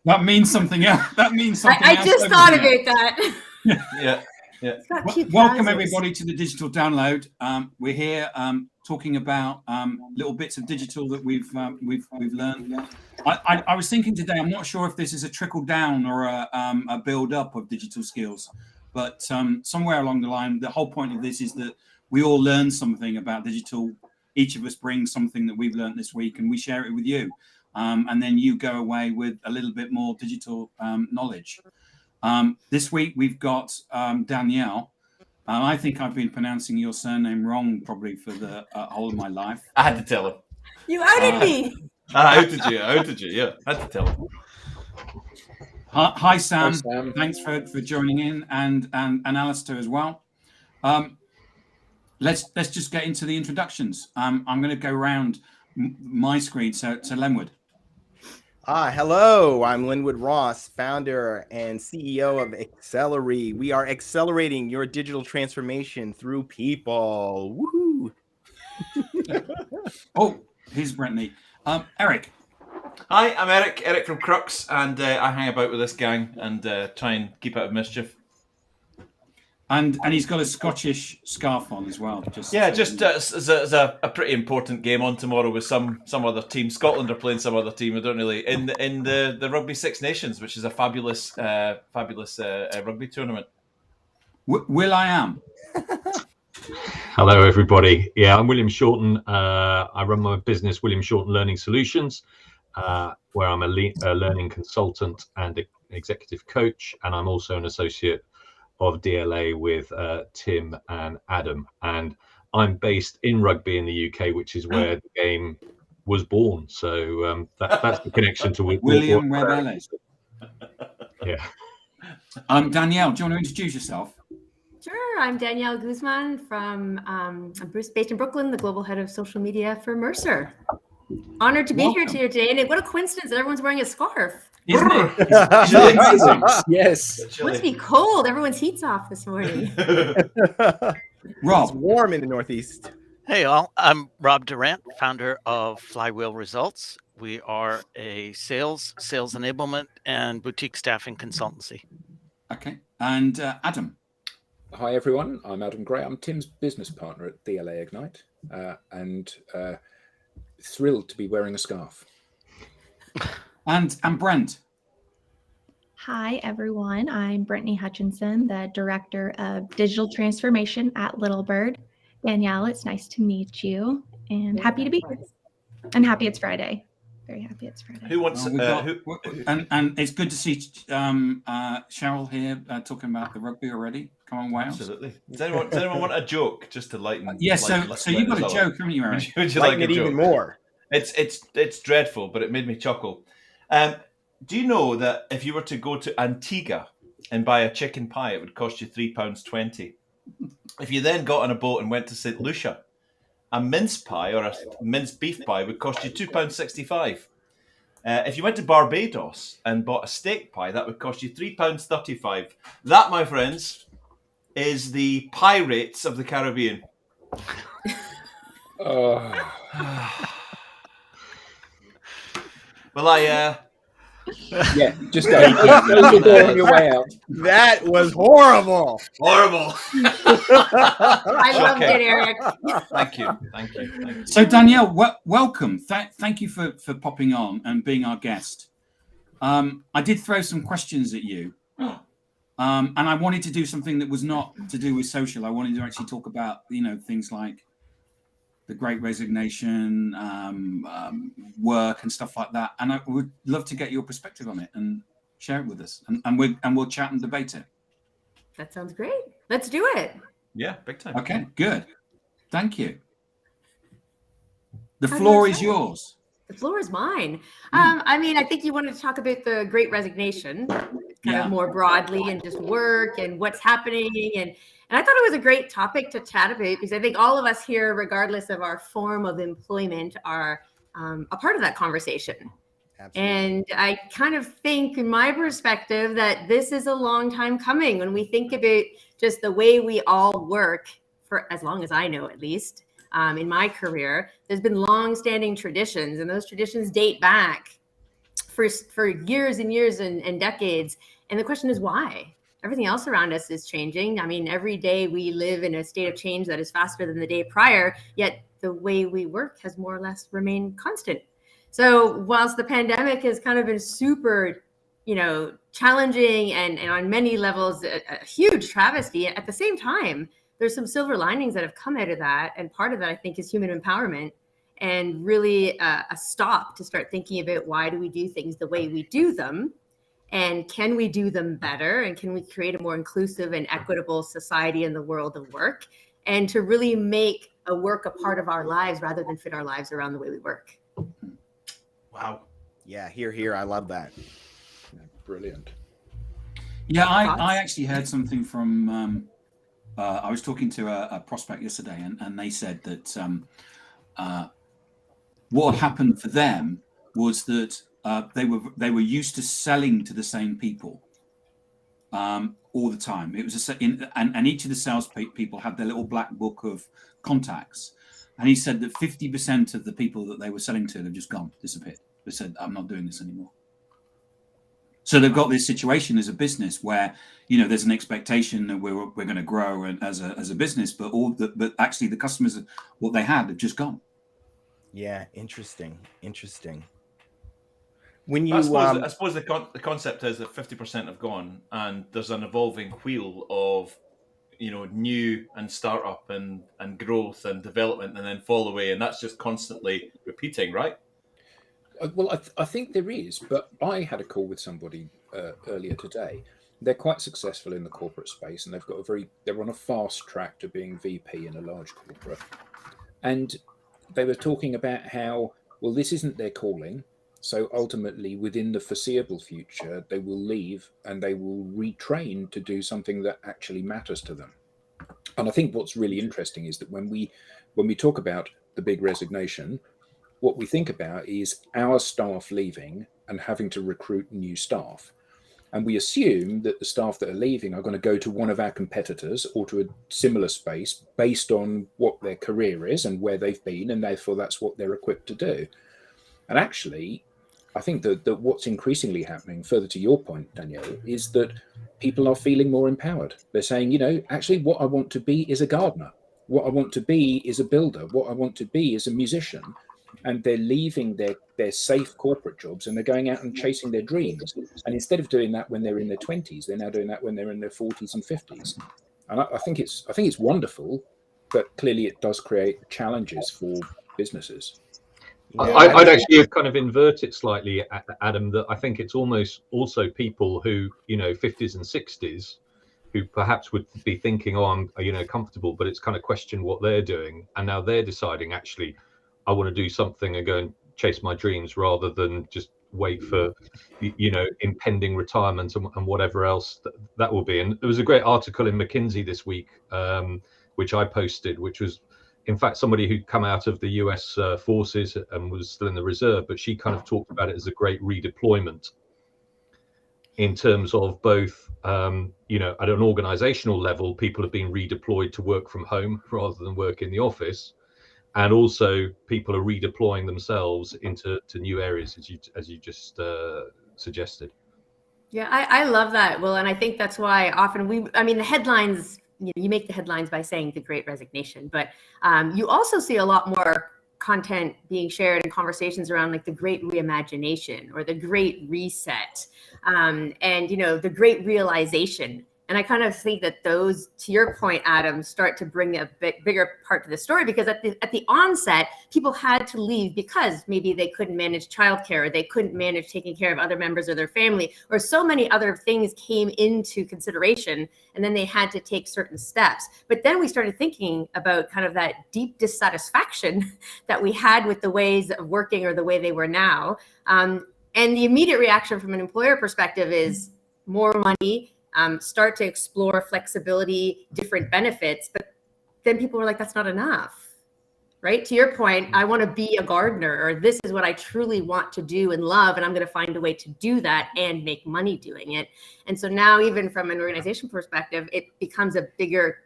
That means something else. That means something else. I just thought about that. Yeah. Welcome everybody to the digital download. We're here talking about little bits of digital that we've learned. I was thinking today, I'm not sure if this is a trickle down or a build up of digital skills, but somewhere along the line, the whole point of this is that we all learn something about digital. Each of us brings something that we've learned this week, and we share it with you. And then you go away with a little bit more digital knowledge. This week we've got Danielle. I think I've been pronouncing your surname wrong probably for the whole of my life. I had to tell him. You outed me. I outed you. Yeah, I had to tell him. Hi, Sam. Hi, Sam. Thanks for joining in, and Alistair as well. Let's just get into the introductions. I'm going to go around my screen. So Lenwood. Hello, I'm Linwood Ross, founder and CEO of Accelerate. We are accelerating your digital transformation through people. Woohoo! Oh, here's Brittany. Eric. Hi, I'm Eric from Crux, and I hang about with this gang and try and keep out of mischief. And he's got a Scottish scarf on as well. As a pretty important game on tomorrow with some other team. Scotland are playing some other team. I don't really in the Rugby Six Nations, which is a fabulous rugby tournament. Will I am. Hello, everybody. Yeah, I'm William Shorten. I run my business, William Shorten Learning Solutions, where I'm a learning consultant and executive coach, and I'm also an associate of DLA with Tim and Adam, and I'm based in Rugby in the UK, which is where the game was born. So that's the connection to William Rebeles. Yeah. Danielle, do you want to introduce yourself? Sure. I'm Danielle Guzman from I'm based in Brooklyn, the global head of social media for Mercer. Honored to be here today, and what a coincidence that everyone's wearing a scarf. Isn't it? Yes. It must be cold. Everyone's heat's off this morning. Rob. It's warm in the Northeast. Hey all, I'm Rob Durant, founder of Flywheel Results. We are a sales enablement, and boutique staffing consultancy. Okay. And Adam. Hi everyone, I'm Adam Gray. I'm Tim's business partner at DLA Ignite, and thrilled to be wearing a scarf. And Brent. Hi, everyone. I'm Brittany Hutchinson, the Director of Digital Transformation at Little Bird. Danielle, it's nice to meet you, and happy to be here. And happy it's Friday. Very happy it's Friday. Who wants and it's good to see Cheryl here talking about the rugby already. Come on, Wales. Absolutely. Does anyone want a joke just to lighten? Yes. So you've got a joke, haven't you, Eric? Would you Lighten like it a joke? even more. It's dreadful, but it made me chuckle. Do you know that if you were to go to Antigua and buy a chicken pie, it would cost you £3.20? If you then got on a boat and went to St. Lucia, a mince pie or a minced beef pie would cost you £2.65. If you went to Barbados and bought a steak pie, that would cost you £3.35. That, my friends, is the pie rates of the Caribbean. Well, yeah, just go. Close the door on your way out. That was horrible. Horrible. I loved it, Eric. Thank you. So Danielle, welcome. Thank you for popping on and being our guest. I did throw some questions at you, and I wanted to do something that was not to do with social. I wanted to actually talk about things like the Great Resignation, work and stuff like that. And I would love to get your perspective on it and share it with us. And we'll chat and debate it. That sounds great. Let's do it. Yeah, big time. Okay, good. Thank you. The floor is yours. The floor is mine. I think you wanted to talk about the Great Resignation, kind of more broadly, and just work and what's happening. And I thought it was a great topic to chat about because I think all of us here, regardless of our form of employment, are a part of that conversation. Absolutely. And I kind of think, in my perspective, that this is a long time coming when we think about just the way we all work, for as long as I know at least. in my career, there's been long-standing traditions, and those traditions date back for years and years and decades. And the question is why? Everything else around us is changing. I mean, every day we live in a state of change that is faster than the day prior, yet the way we work has more or less remained constant. So whilst the pandemic has kind of been super, challenging and on many levels a huge travesty, at the same time, there's some silver linings that have come out of that. And part of that, I think, is human empowerment and really a stop to start thinking about why do we do things the way we do them? And can we do them better? And can we create a more inclusive and equitable society in the world of work? And to really make a work a part of our lives rather than fit our lives around the way we work. Wow. Yeah, here. I love that. Brilliant. Yeah, I actually heard something from, I was talking to a prospect yesterday, and they said that what happened for them was that they were used to selling to the same people all the time. It was and each of the sales people had their little black book of contacts. And he said that 50% of the people that they were selling to have just disappeared. They said, "I'm not doing this anymore." So they've got this situation as a business where there's an expectation that we're going to grow as a business, but actually the customers, what they had, have just gone. Yeah, interesting. When you, I suppose the concept is that 50% have gone, and there's an evolving wheel of, new and startup and growth and development, and then fall away, and that's just constantly repeating, right? Well, I think there is, but I had a call with somebody earlier today. They're quite successful in the corporate space, and they're on a fast track to being VP in a large corporate. And they were talking about how, well, this isn't their calling. So ultimately, within the foreseeable future, they will leave and they will retrain to do something that actually matters to them. And I think what's really interesting is that when we talk about the big resignation, what we think about is our staff leaving and having to recruit new staff. And we assume that the staff that are leaving are going to go to one of our competitors or to a similar space based on what their career is and where they've been, and therefore that's what they're equipped to do. And actually, I think that what's increasingly happening, further to your point, Danielle, is that people are feeling more empowered. They're saying, actually what I want to be is a gardener. What I want to be is a builder. What I want to be is a musician. And they're leaving their safe corporate jobs and they're going out and chasing their dreams. And instead of doing that when they're in their 20s, they're now doing that when they're in their 40s and 50s. And I think it's wonderful, but clearly it does create challenges for businesses. I'd actually kind of invert it slightly, Adam, that I think it's almost also people who, 50s and 60s, who perhaps would be thinking, oh, I'm, comfortable, but it's kind of question what they're doing. And now they're deciding, actually, I want to do something and go and chase my dreams rather than just wait for, impending retirement and whatever else that will be. And there was a great article in McKinsey this week, which I posted, which was, in fact, somebody who'd come out of the US forces and was still in the reserve, but she kind of talked about it as a great redeployment in terms of both, at an organizational level, people have been redeployed to work from home rather than work in the office. And also people are redeploying themselves into new areas, as you just suggested. Yeah, I love that, Will. And I think that's why often the headlines, you make the headlines by saying the Great Resignation, but you also see a lot more content being shared and conversations around like the Great Reimagination or the Great Reset and, the Great Realization. And I kind of think that those, to your point, Adam, start to bring a bigger part to the story, because at the onset, people had to leave because maybe they couldn't manage childcare, or they couldn't manage taking care of other members of their family, or so many other things came into consideration, and then they had to take certain steps. But then we started thinking about kind of that deep dissatisfaction that we had with the ways of working or the way they were now. And the immediate reaction from an employer perspective is more money, start to explore flexibility, different benefits. But then people were like, that's not enough, right? To your point, I want to be a gardener, or this is what I truly want to do and love, and I'm going to find a way to do that and make money doing it. And so now, even from an organization perspective, it becomes a bigger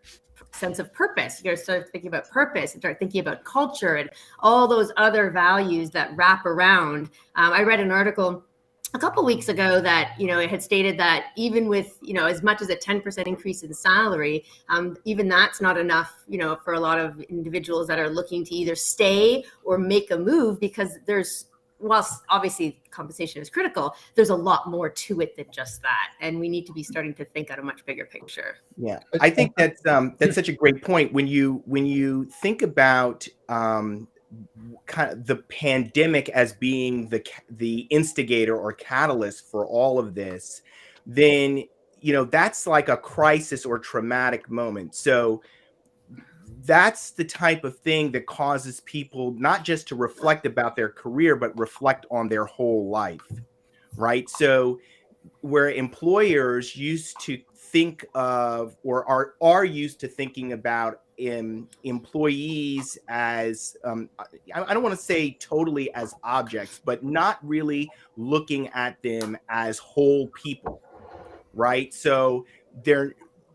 sense of purpose. You got to start thinking about purpose and start thinking about culture and all those other values that wrap around. I read an article a couple weeks ago that, it had stated that even with, as much as a 10% increase in salary, even that's not enough, for a lot of individuals that are looking to either stay or make a move, because whilst obviously compensation is critical, there's a lot more to it than just that. And we need to be starting to think out a much bigger picture. Yeah, I think that's such a great point. When you think about kind of the pandemic as being the instigator or catalyst for all of this, then that's like a crisis or traumatic moment. So that's the type of thing that causes people not just to reflect about their career, but reflect on their whole life, right? So where employers used to think of, or are used to thinking about employees as, I don't want to say totally as objects, but not really looking at them as whole people, right? So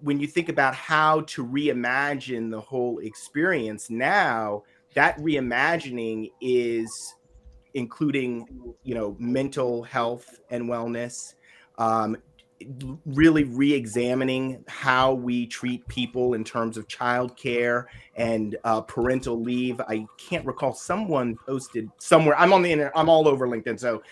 when you think about how to reimagine the whole experience now, that reimagining is including, mental health and wellness, really re-examining how we treat people in terms of childcare and parental leave. I can't recall, someone posted somewhere, I'm on the internet, I'm all over LinkedIn, so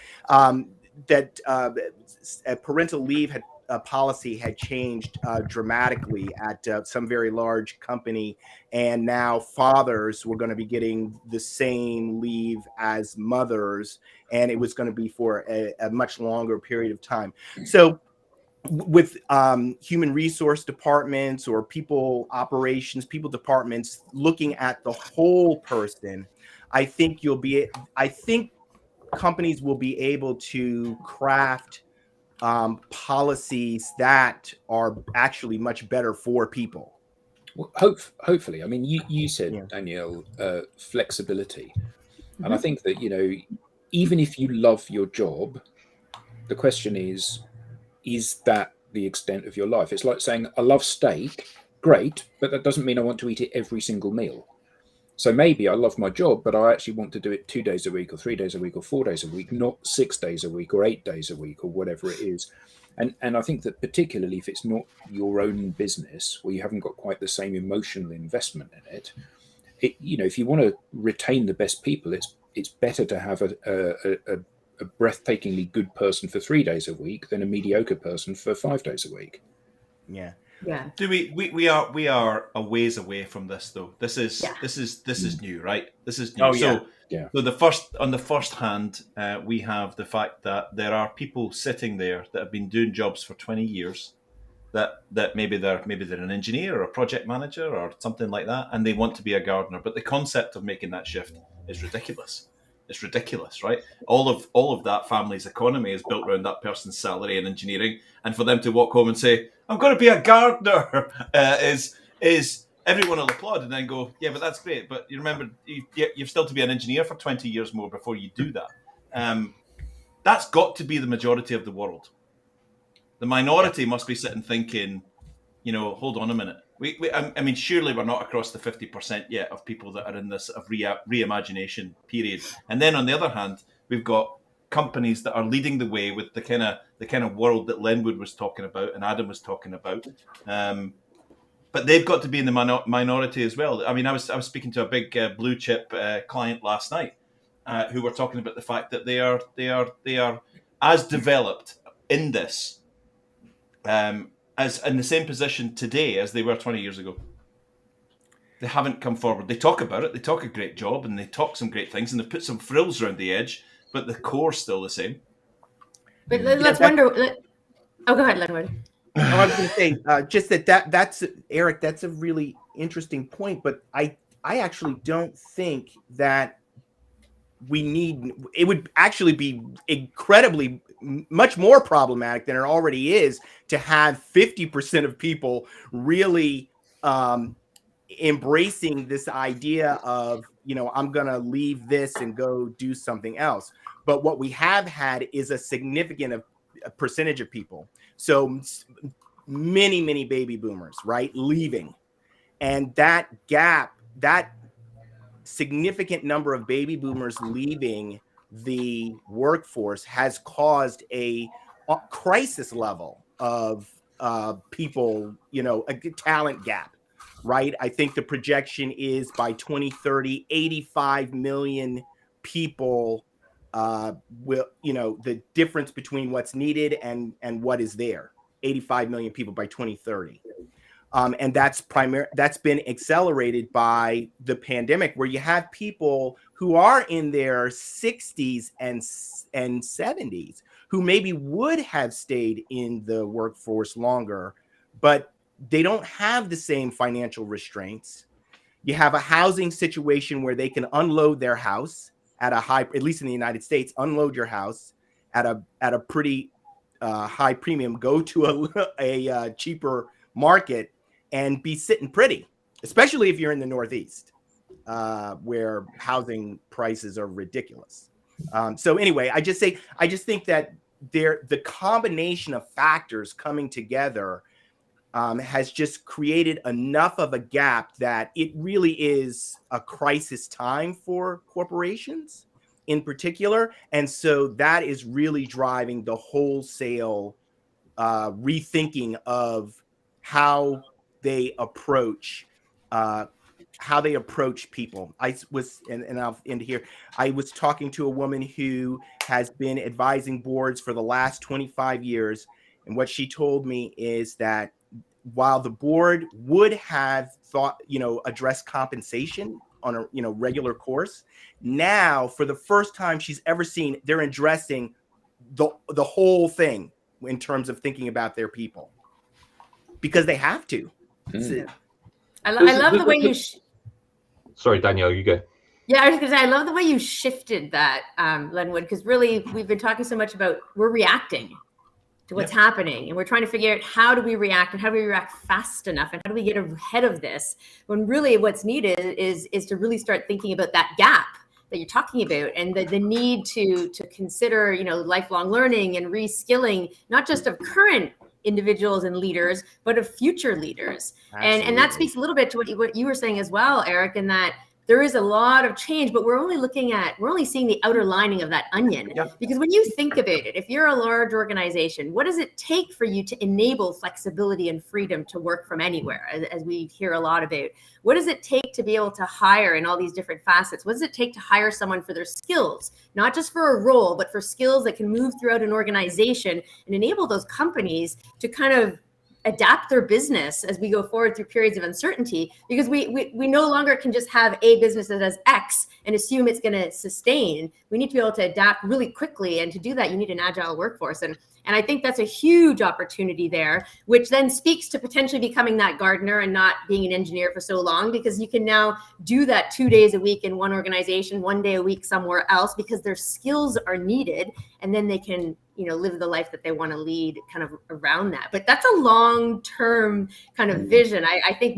that parental leave policy had changed dramatically at some very large company, and now fathers were going to be getting the same leave as mothers, and it was going to be for a much longer period of time. So with human resource departments or people departments looking at the whole person, I think companies will be able to craft policies that are actually much better for people. Well, hopefully. I mean, you said, Danielle, flexibility. Mm-hmm. And I think that, even if you love your job, the question is that the extent of your life? It's like saying, I love steak, great, but that doesn't mean I want to eat it every single meal. So maybe I love my job, but I actually want to do it 2 days a week or 3 days a week or 4 days a week, not 6 days a week or 8 days a week or whatever it is. And I think that particularly if it's not your own business, where you haven't got quite the same emotional investment in it, if you want to retain the best people, it's better to have a breathtakingly good person for 3 days a week than a mediocre person for 5 days a week. Yeah. Yeah. Do we are a ways away from this though. This is new, right? This is new. Oh, so yeah. So on the first hand, we have the fact that there are people sitting there that have been doing jobs for 20 years, that maybe they're an engineer or a project manager or something like that, and they want to be a gardener. But the concept of making that shift is ridiculous. It's ridiculous, right? All of that family's economy is built around that person's salary and engineering, and for them to walk home and say, "I'm going to be a gardener," is everyone will applaud and then go, "Yeah, but that's great. But you remember, you've still to be an engineer for 20 years more before you do that." That's got to be the majority of the world. The minority must be sitting thinking, hold on a minute. I mean, surely we're not across the 50% yet of people that are in this reimagination period. And then on the other hand, we've got companies that are leading the way with the kind of world that Lenwood was talking about and Adam was talking about. But they've got to be in the minority as well. I mean, I was speaking to a big blue chip client last night who were talking about the fact that they are as developed in this as in the same position today as they were 20 years ago. They haven't come forward. They talk about it. They talk a great job and they talk some great things and they've put some frills around the edge, but the core's still the same. But let's wonder. Oh, go ahead, Lenwood. I was going to say just that's Eric. That's a really interesting point, but I actually don't think that it would actually be incredibly much more problematic than it already is to have 50% of people really embracing this idea of, I'm going to leave this and go do something else. But what we have had is a significant percentage of people. So many baby boomers, right, leaving. And that gap, that significant number of baby boomers leaving the workforce has caused a crisis level of people, a talent gap, right? I think the projection is by 2030, 85 million people will, the difference between what's needed and what is there, 85 million people by 2030. And that's been accelerated by the pandemic, where you have people who are in their 60s and 70s who maybe would have stayed in the workforce longer, but they don't have the same financial restraints. You have a housing situation where they can unload their house at a high, at least in the United States, unload your house at a pretty high premium, go to a cheaper market and be sitting pretty, especially if you're in the Northeast, where housing prices are ridiculous. So anyway, I just think that the combination of factors coming together has just created enough of a gap that it really is a crisis time for corporations in particular. And so that is really driving the wholesale rethinking of how they approach people. I was, and I'll end here. I was talking to a woman who has been advising boards for the last 25 years. And what she told me is that while the board would have thought, address compensation on a regular course, now for the first time she's ever seen, they're addressing the whole thing in terms of thinking about their people, because they have to. I love the way you. Sorry, Danielle, you go. Yeah, I was going to say, I love the way you shifted that, Lenwood, because really we've been talking so much about we're reacting to what's happening, and we're trying to figure out how do we react, and how do we react fast enough, and how do we get ahead of this, when really what's needed is to really start thinking about that gap that you're talking about, and the need to consider, lifelong learning and reskilling, not just of current individuals and leaders, but of future leaders. And that speaks a little bit to what you were saying as well, Eric, in that there is a lot of change, but we're only seeing the outer lining of that onion. Yep. Because when you think about it, if you're a large organization, what does it take for you to enable flexibility and freedom to work from anywhere, as we hear a lot about? What does it take to be able to hire in all these different facets? What does it take to hire someone for their skills, not just for a role, but for skills that can move throughout an organization and enable those companies to kind of adapt their business as we go forward through periods of uncertainty, because we no longer can just have a business that does X and assume it's going to sustain. We need to be able to adapt really quickly, and to do that you need an agile workforce, and I think that's a huge opportunity there, which then speaks to potentially becoming that gardener and not being an engineer for so long, because you can now do that 2 days a week in one organization, 1 day a week somewhere else, because their skills are needed, and then they can live the life that they want to lead kind of around that. But that's a long-term kind of vision. I think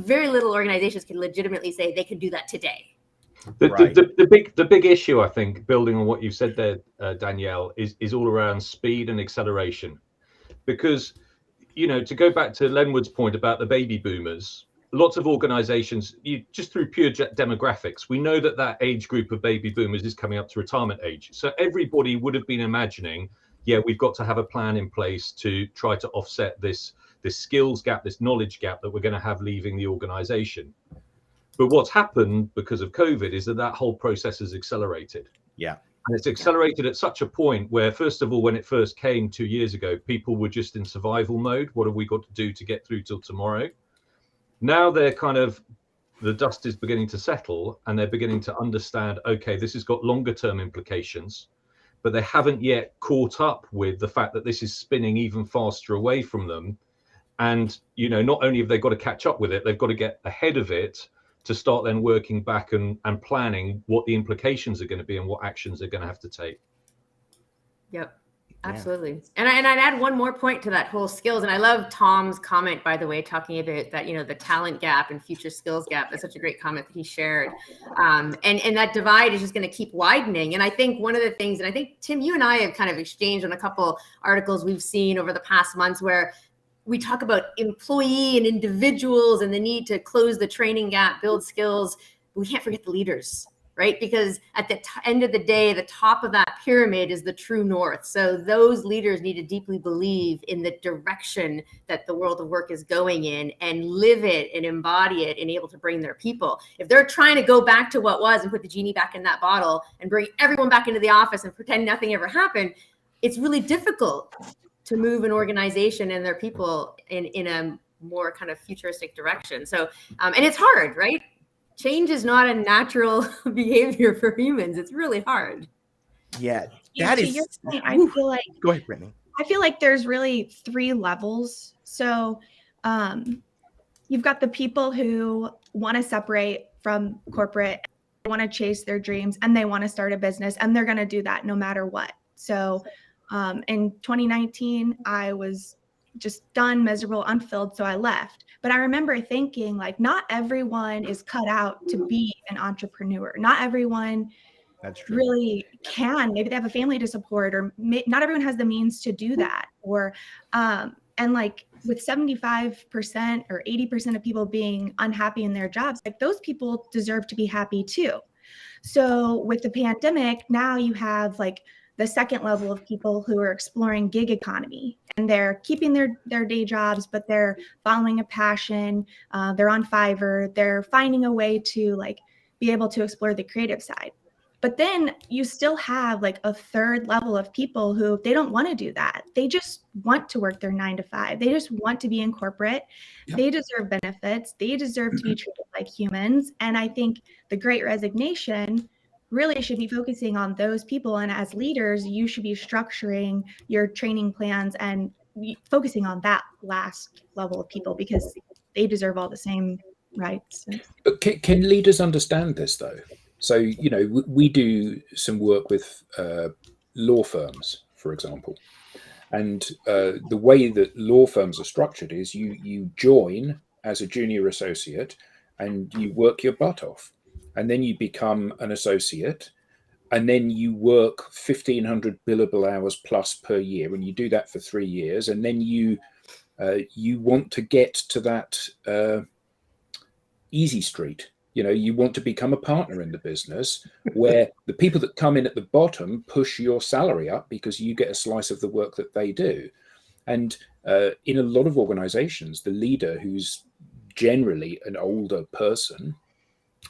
very little organizations can legitimately say they can do that today. The big issue, I think, building on what you said there, Danielle, is all around speed and acceleration. Because, to go back to Lenwood's point about the baby boomers, lots of organizations, just through pure demographics, we know that age group of baby boomers is coming up to retirement age. So everybody would have been imagining, we've got to have a plan in place to try to offset this skills gap, this knowledge gap that we're going to have leaving the organization. But what's happened because of COVID is that whole process has accelerated. Yeah. And it's accelerated at such a point where, first of all, when it first came 2 years ago, people were just in survival mode. What have we got to do to get through till tomorrow? Now they're the dust is beginning to settle, and they're beginning to understand, okay, this has got longer term implications, but they haven't yet caught up with the fact that this is spinning even faster away from them. And, not only have they got to catch up with it, they've got to get ahead of it to start then working back and planning what the implications are going to be and what actions they're going to have to take. Yep. Absolutely. And I'd add one more point to that whole skills. And I love Tom's comment, by the way, talking about that, the talent gap and future skills gap. That's such a great comment that he shared. And that divide is just going to keep widening. And I think one of the things, and I think, Tim, you and I have kind of exchanged on a couple articles we've seen over the past months, where we talk about employee and individuals and the need to close the training gap, build skills. We can't forget the leaders, right? Because at the end of the day, the top of that pyramid is the true north. So those leaders need to deeply believe in the direction that the world of work is going in and live it and embody it and able to bring their people. If they're trying to go back to what was and put the genie back in that bottle and bring everyone back into the office and pretend nothing ever happened, it's really difficult to move an organization and their people in a more kind of futuristic direction. So, and it's hard, right? Change is not a natural behavior for humans. It's really hard. Yeah, Yeah, to your point, I feel like, go ahead, Brittany. I feel like there's really 3 levels. So you've got the people who want to separate from corporate, want to chase their dreams, and they want to start a business, and they're going to do that no matter what. So in 2019, I was just done, miserable, unfulfilled, so I left. But I remember thinking, like, not everyone is cut out to be an entrepreneur. Not everyone really can. Maybe they have a family to support, or not everyone has the means to do that. Or and like with 75% or 80% of people being unhappy in their jobs, like those people deserve to be happy too. So with the pandemic, now you have like the second level of people who are exploring gig economy, and they're keeping their day jobs, but they're following a passion. They're on Fiverr. They're finding a way to like be able to explore the creative side. But then you still have like a third level of people who they don't want to do that. They just want to work their 9 to 5. They just want to be in corporate. Yep. They deserve benefits. They deserve to be treated like humans. And I think the Great Resignation really should be focusing on those people. And as leaders, you should be structuring your training plans and focusing on that last level of people, because they deserve all the same rights. But can leaders understand this though? So, you know, we do some work with law firms, for example. And the way that law firms are structured is you join as a junior associate and you work your butt off. And then you become an associate, and then you work 1,500 billable hours plus per year, and you do that for 3 years. And then you want to get to that easy street. You know, you want to become a partner in the business where the people that come in at the bottom push your salary up because you get a slice of the work that they do. And in a lot of organizations, the leader, who's generally an older person,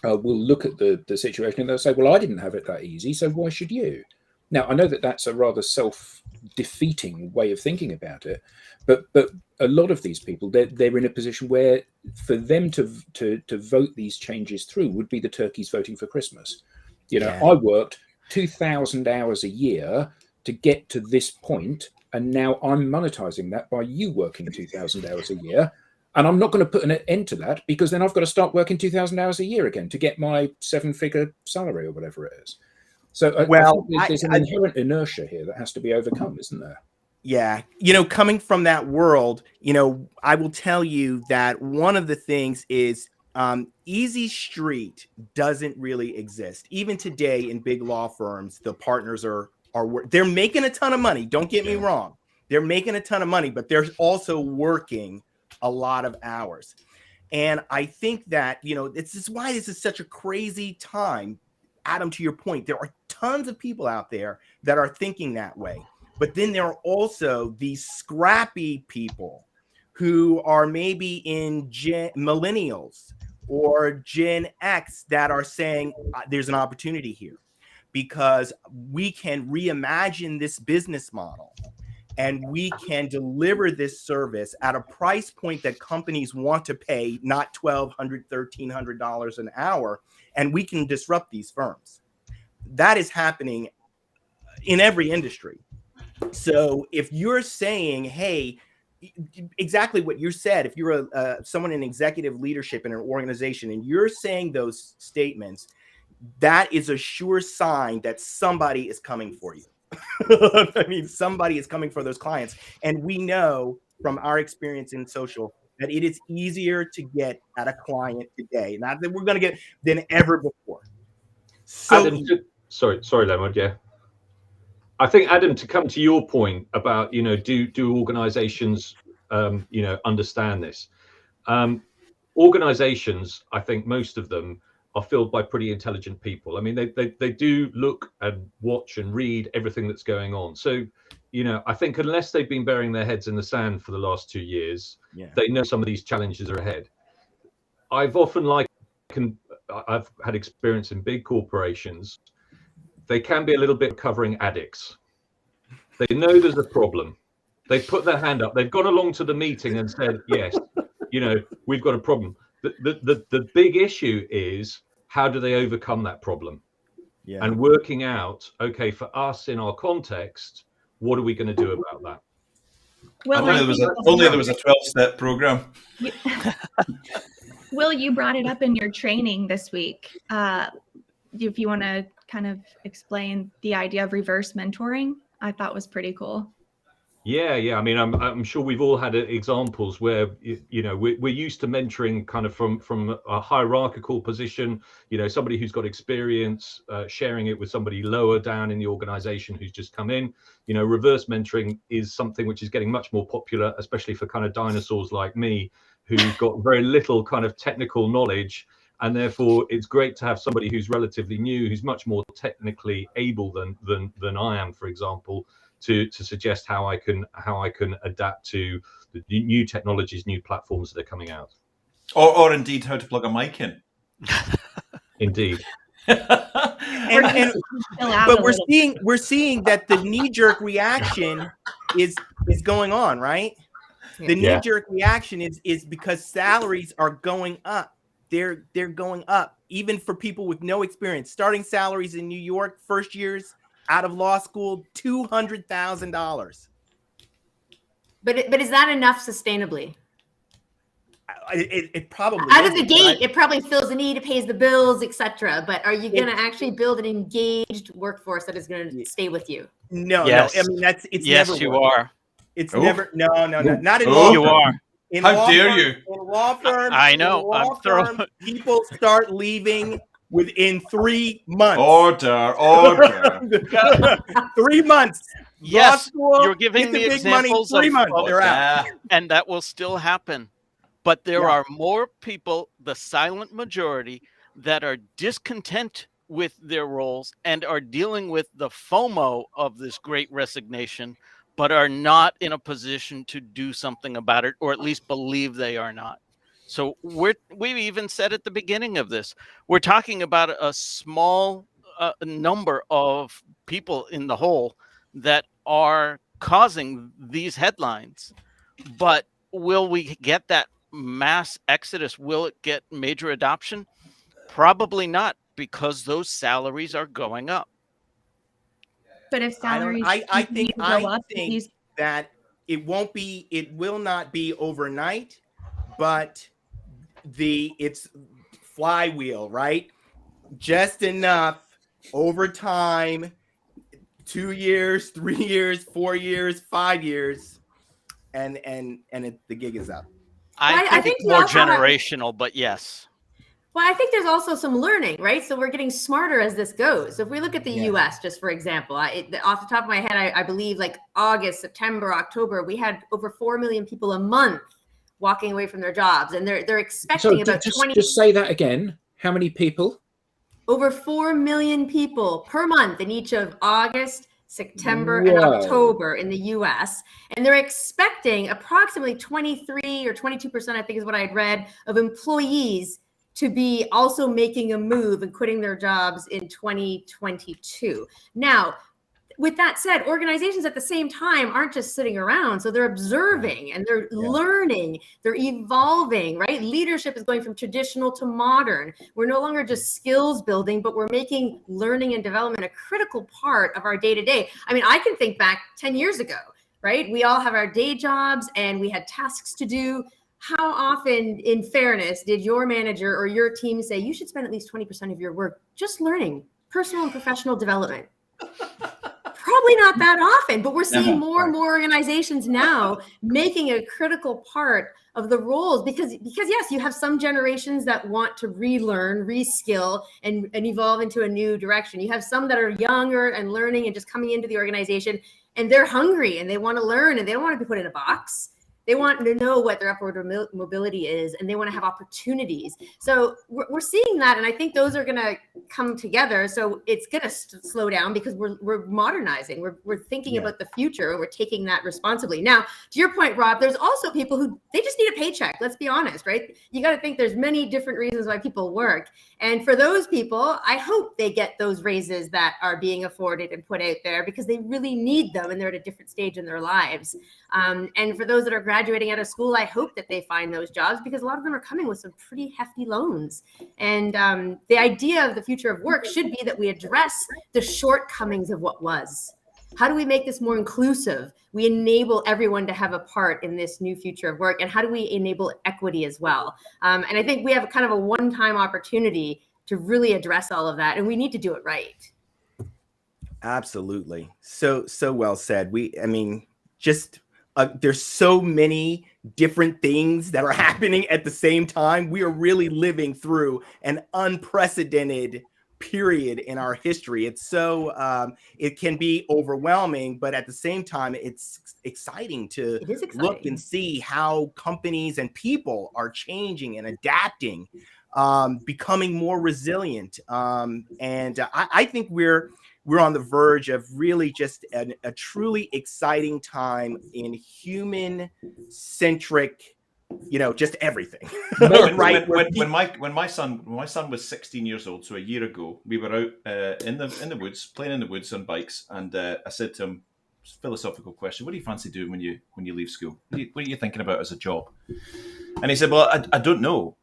will look at the situation and they'll say, well, I didn't have it that easy, so why should you? Now, I know that that's a rather self-defeating way of thinking about it, but a lot of these people, they're in a position where for them to vote these changes through would be the turkeys voting for Christmas. You know, I worked 2,000 hours a year to get to this point, and now I'm monetizing that by you working 2,000 hours a year. And I'm not going to put an end to that, because then I've got to start working 2,000 hours a year again to get my 7-figure salary or whatever it is. So there's an inherent inertia here that has to be overcome, isn't there? Yeah. You know, coming from that world, you know, I will tell you that one of the things is easy street doesn't really exist. Even today in big law firms, the partners they're making a ton of money. Don't get me wrong. They're making a ton of money, but they're also working a lot of hours. And I think that, you know, this is why this is such a crazy time. Adam, to your point, there are tons of people out there that are thinking that way. But then there are also these scrappy people who are maybe in millennials or Gen X that are saying there's an opportunity here, because we can reimagine this business model and we can deliver this service at a price point that companies want to pay, not $1,200, $1,300 an hour, and we can disrupt these firms. That is happening in every industry. So if you're saying, hey, exactly what you said, if you're someone in executive leadership in an organization and you're saying those statements, that is a sure sign that somebody is coming for you. I mean, somebody is coming for those clients. And we know from our experience in social that it is easier to get at a client today, not that we're going to get, than ever before. So, Adam, sorry, Leonard. Yeah. I think, Adam, to come to your point about, you know, do organizations understand this. Organizations, I think most of them are filled by pretty intelligent people. I mean, they do look and watch and read everything that's going on. So, I think unless they've been burying their heads in the sand for the last 2 years, they know some of these challenges are ahead. I've had experience in big corporations. They can be a little bit recovering addicts. They know there's a problem. They put their hand up. They've gone along to the meeting and said, yes, we've got a problem. The big issue is, how do they overcome that problem? Yeah. And working out, okay, for us in our context, what are we going to do about that? Well, only there was a 12-step program. Will, you brought it up in your training this week. If you want to kind of explain the idea of reverse mentoring, I thought was pretty cool. Yeah. I mean, I'm sure we've all had examples where we're used to mentoring kind of from a hierarchical position. Somebody who's got experience, sharing it with somebody lower down in the organization who's just come in. Reverse mentoring is something which is getting much more popular, especially for kind of dinosaurs like me, who've got very little kind of technical knowledge. And therefore, it's great to have somebody who's relatively new, who's much more technically able than I am, for example, to suggest how I can adapt to the new technologies, new platforms that are coming out, or indeed how to plug a mic in. Indeed. But we're seeing that the knee-jerk reaction is going on, right? The knee-jerk reaction is because salaries are going up. They're going up, even for people with no experience. Starting salaries in New York, first years out of law school, $200,000. But is that enough sustainably? It probably out of the gate, it probably fills the need, it pays the bills, etc. But are you going to actually build an engaged workforce that is going to stay with you? No, yes. No. I mean, it's yes, never you worked. are. It's never not in law. You are. How dare you? In law firms, I know. I'm throwing. People start leaving within 3 months. Order. 3 months. Yes, school, you're giving me examples money, 3 months. They're out. And that will still happen. But there are more people, the silent majority, that are discontent with their roles and are dealing with the FOMO of this great resignation, but are not in a position to do something about it, or at least believe they are not. So we've even said at the beginning of this, we're talking about a small number of people in the whole that are causing these headlines. But will we get that mass exodus? Will it get major adoption? Probably not, because those salaries are going up. But if salaries I think that it will not be overnight, but it's flywheel, right? Just enough over time, 2 years, 3 years, 4 years, 5 years, and the gig is up. I think it's more generational, but yes. Well, I think there's also some learning, right? So we're getting smarter as this goes. So if we look at the U.S., just for example, off the top of my head, I believe like August, September, October, we had over 4 million people a month walking away from their jobs, and they're expecting about 20. Just say that again. How many people? Over 4 million people per month in each of August, September, and October in the U.S. And they're expecting approximately 23 or 22%, I think is what I had read, of employees to be also making a move and quitting their jobs in 2022. Now, with that said, organizations at the same time aren't just sitting around. So they're observing and they're learning, they're evolving, right? Leadership is going from traditional to modern. We're no longer just skills building, but we're making learning and development a critical part of our day-to-day. I mean, I can think back 10 years ago, right? We all have our day jobs and we had tasks to do. How often, in fairness, did your manager or your team say you should spend at least 20% of your work just learning personal and professional development? Probably not that often, but we're seeing more and more organizations now making a critical part of the roles because yes, you have some generations that want to relearn, reskill, and evolve into a new direction. You have some that are younger and learning and just coming into the organization, and they're hungry and they want to learn and they don't want to be put in a box. They want to know what their upward mobility is, and they want to have opportunities. So we're seeing that, and I think those are going to come together. So it's going to slow down because we're modernizing. We're thinking about the future, and we're taking that responsibly. Now, to your point, Rob, there's also people who they just need a paycheck. Let's be honest, right? You got to think there's many different reasons why people work, and for those people, I hope they get those raises that are being afforded and put out there because they really need them, and they're at a different stage in their lives. And for those that are graduating out of school, I hope that they find those jobs because a lot of them are coming with some pretty hefty loans. And the idea of the future of work should be that we address the shortcomings of what was. How do we make this more inclusive? We enable everyone to have a part in this new future of work. And how do we enable equity as well? And I think we have kind of a one-time opportunity to really address all of that. And we need to do it right. Absolutely. So well said. There's so many different things that are happening at the same time. We are really living through an unprecedented period in our history. It's so it can be overwhelming, but at the same time, it's exciting to look and see how companies and people are changing and adapting, becoming more resilient. And I think we're on the verge of really just a truly exciting time in human-centric, just everything. Right? When my son was 16 years old, so a year ago, we were out in the woods, playing in the woods on bikes, and I said to him, philosophical question: what do you fancy doing when you leave school? What are you thinking about as a job? And he said, well, I don't know.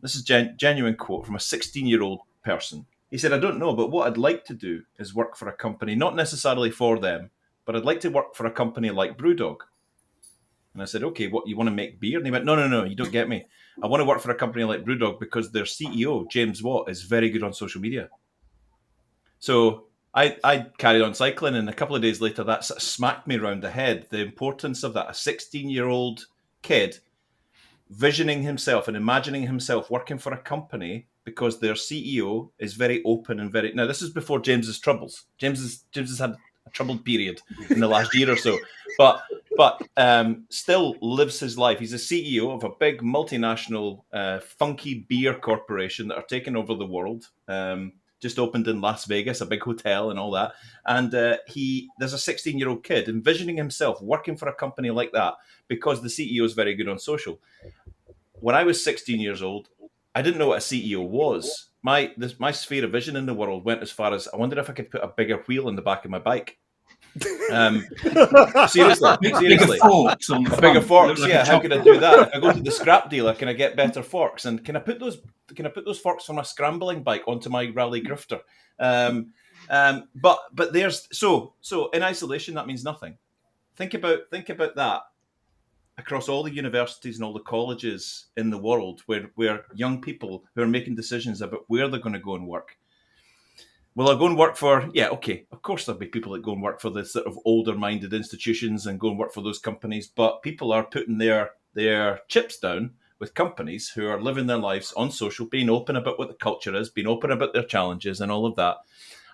This is genuine quote from a 16-year-old person. He said, I don't know, but what I'd like to do is work for a company, not necessarily for them, but I'd like to work for a company like Brewdog. And I said, okay, what, you want to make beer? And he went, no, you don't get me. I want to work for a company like Brewdog because their CEO, James Watt, is very good on social media. So I carried on cycling, and a couple of days later, that sort of smacked me around the head, the importance of that. A 16-year-old kid visioning himself and imagining himself working for a company because their CEO is very open and very... Now, this is before James's troubles. James has had a troubled period in the last year or so, but still lives his life. He's a CEO of a big multinational funky beer corporation that are taking over the world. Just opened in Las Vegas, a big hotel and all that. And there's a 16-year-old kid envisioning himself working for a company like that because the CEO is very good on social. When I was 16 years old, I didn't know what a CEO was. My sphere of vision in the world went as far as I wondered if I could put a bigger wheel in the back of my bike. Seriously. Bigger forks on the front. Bigger forks, Like yeah. How could I do that? If I go to the scrap dealer, can I get better forks? And can I put those forks from a scrambling bike onto my rally grifter? But there's so in isolation that means nothing. Think about that across all the universities and all the colleges in the world where young people who are making decisions about where they're going to go and work. Will I go and work for... Yeah, okay, of course there'll be people that go and work for the sort of older-minded institutions and go and work for those companies, but people are putting their chips down with companies who are living their lives on social, being open about what the culture is, being open about their challenges and all of that.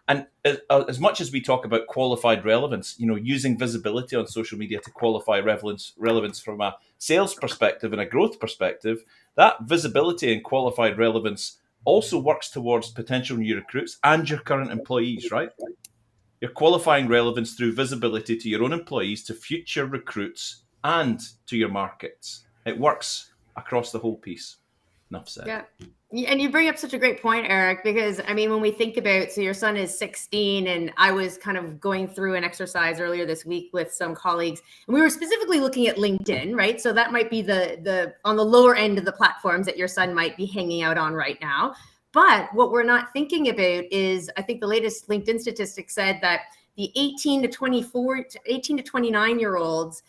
And as much as we talk about qualified relevance, using visibility on social media to qualify relevance from a sales perspective and a growth perspective, that visibility and qualified relevance also works towards potential new recruits and your current employees, right? You're qualifying relevance through visibility to your own employees, to future recruits, and to your markets. It works across the whole piece. Enough said. Yeah. And you bring up such a great point, Eric, because when we think about, so your son is 16, and I was kind of going through an exercise earlier this week with some colleagues, and we were specifically looking at LinkedIn, right? So that might be the on the lower end of the platforms that your son might be hanging out on right now. But what we're not thinking about is, I think the latest LinkedIn statistic said that the 18 to 29-year-olds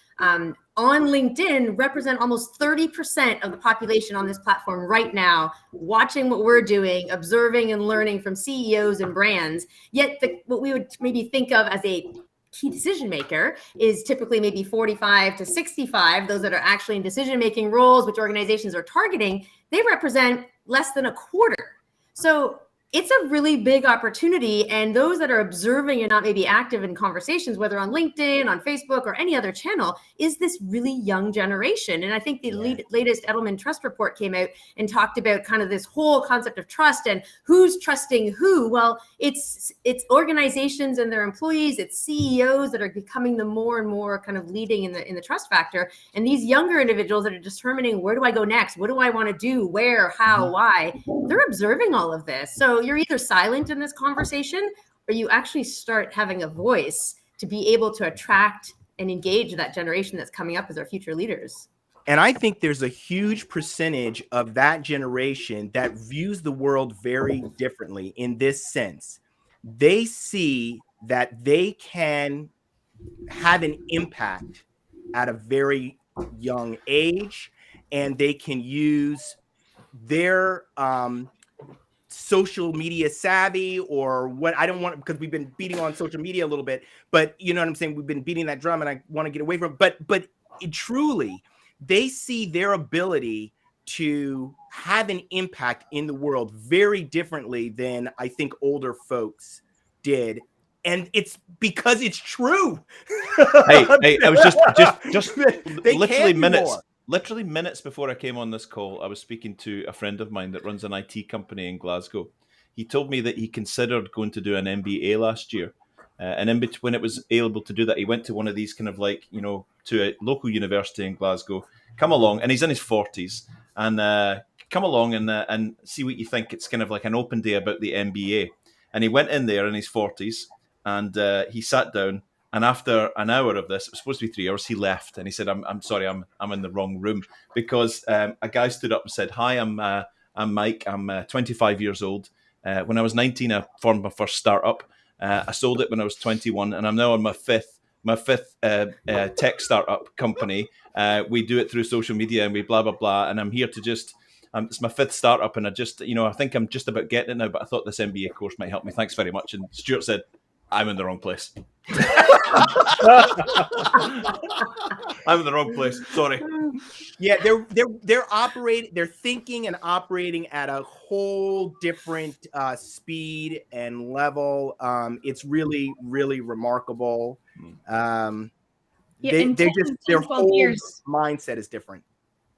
on LinkedIn represent almost 30% of the population on this platform right now, watching what we're doing, observing and learning from CEOs and brands. Yet what we would maybe think of as a key decision maker is typically maybe 45 to 65, those that are actually in decision-making roles, which organizations are targeting, they represent less than a quarter. So it's a really big opportunity. And those that are observing and not maybe active in conversations, whether on LinkedIn, on Facebook, or any other channel, is this really young generation. And I think the latest Edelman Trust Report came out and talked about kind of this whole concept of trust and who's trusting who. Well, it's organizations and their employees, it's CEOs that are becoming the more and more kind of leading in the trust factor. And these younger individuals that are determining, where do I go next? What do I want to do? Where, how, why? They're observing all of this. So you're either silent in this conversation or you actually start having a voice to be able to attract and engage that generation that's coming up as our future leaders. And I think there's a huge percentage of that generation that views the world very differently in this sense. They see that they can have an impact at a very young age, and they can use their social media savvy, or what, I don't want, because we've been beating on social media a little bit, but you know what I'm saying? We've been beating that drum and I want to get away from it. But it truly, they see their ability to have an impact in the world very differently than I think older folks did. And it's because it's true. Hey, I was just literally minutes before I came on this call, I was speaking to a friend of mine that runs an IT company in Glasgow. He told me that he considered going to do an MBA last year. And in between, when it was able to do that, he went to one of these kind of like, you know, to a local university in Glasgow. Come along, and he's in his 40s, and come along and see what you think. It's kind of like an open day about the MBA. And he went in there in his 40s, and he sat down. And after an hour of this, it was supposed to be 3 hours, he left. And he said, I'm sorry, I'm in the wrong room. Because a guy stood up and said, hi, I'm Mike. I'm 25 years old. When I was 19, I formed my first startup. I sold it when I was 21, and I'm now on my fifth tech startup company. We do it through social media, and we blah, blah, blah. And I'm here to just, it's my fifth startup, and I just, you know, I think I'm just about getting it now, but I thought this MBA course might help me. Thanks very much. And Stuart said, I'm in the wrong place. I'm in the wrong place. Sorry. Yeah, they're thinking and operating at a whole different speed and level. It's really, really remarkable. Their whole mindset is different.